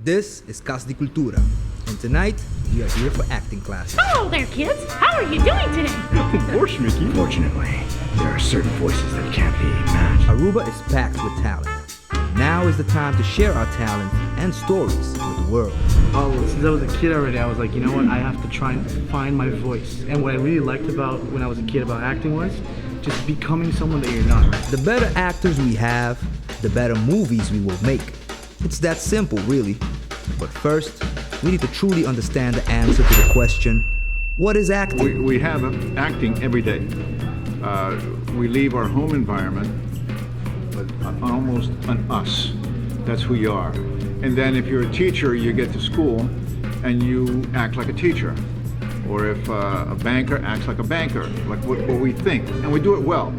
This is Casa de Cultura, and tonight we are here for acting classes. Hello there, kids. How are you doing today? Of course, Mickey. Fortunately, there are certain voices that can't be matched. Aruba is packed with talent. Now is the time to share our talent and stories with the world. Since I was a kid already, I was like, you know what, I have to try and find my voice. And what I really liked about when I was a kid about acting was just becoming someone that you're not. The better actors we have, the better movies we will make. It's that simple, really. But first, we need to truly understand the answer to the question, what is acting? We have acting every day. We leave our home environment with almost an us. That's who you are. And then if you're a teacher, you get to school and you act like a teacher. Or if a banker acts like a banker, like what we think. And we do it well.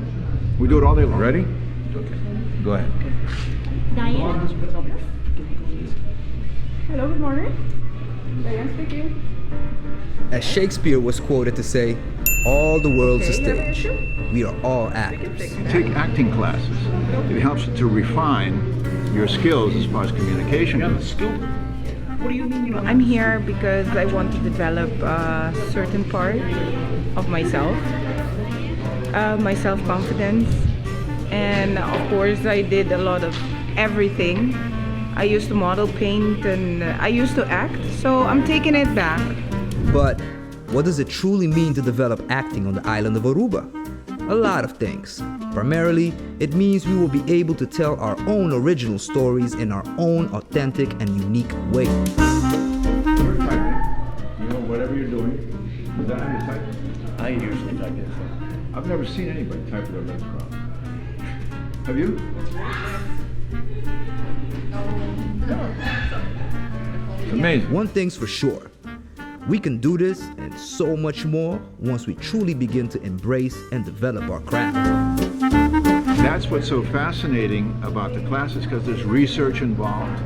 We do it all day long. Ready? Okay. Go ahead. Diane? Hello, good morning. Diane speaking. As Shakespeare was quoted to say, all the world's a Okay, stage. yeah, We are all actors. Take acting classes. It helps you to refine your skills as far as communication goes. I'm here because I want to develop a certain part of myself, my self-confidence, and of course I did a lot of everything. I used to model, paint, and I used to act, so I'm taking it back. But what does it truly mean to develop acting on the island of Aruba? A lot of things. Primarily, it means we will be able to tell our own original stories in our own authentic and unique way. You're typing. You know, whatever you're doing. Is that how you type? I usually type this. I've never seen anybody type with their legs crossed. Have you? It's amazing. One thing's for sure. We can do this and so much more once we truly begin to embrace and develop our craft. That's what's so fascinating about the classes, because there's research involved.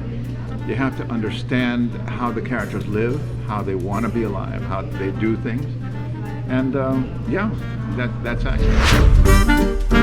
You have to understand how the characters live, how they want to be alive, how they do things. And yeah, that's acting.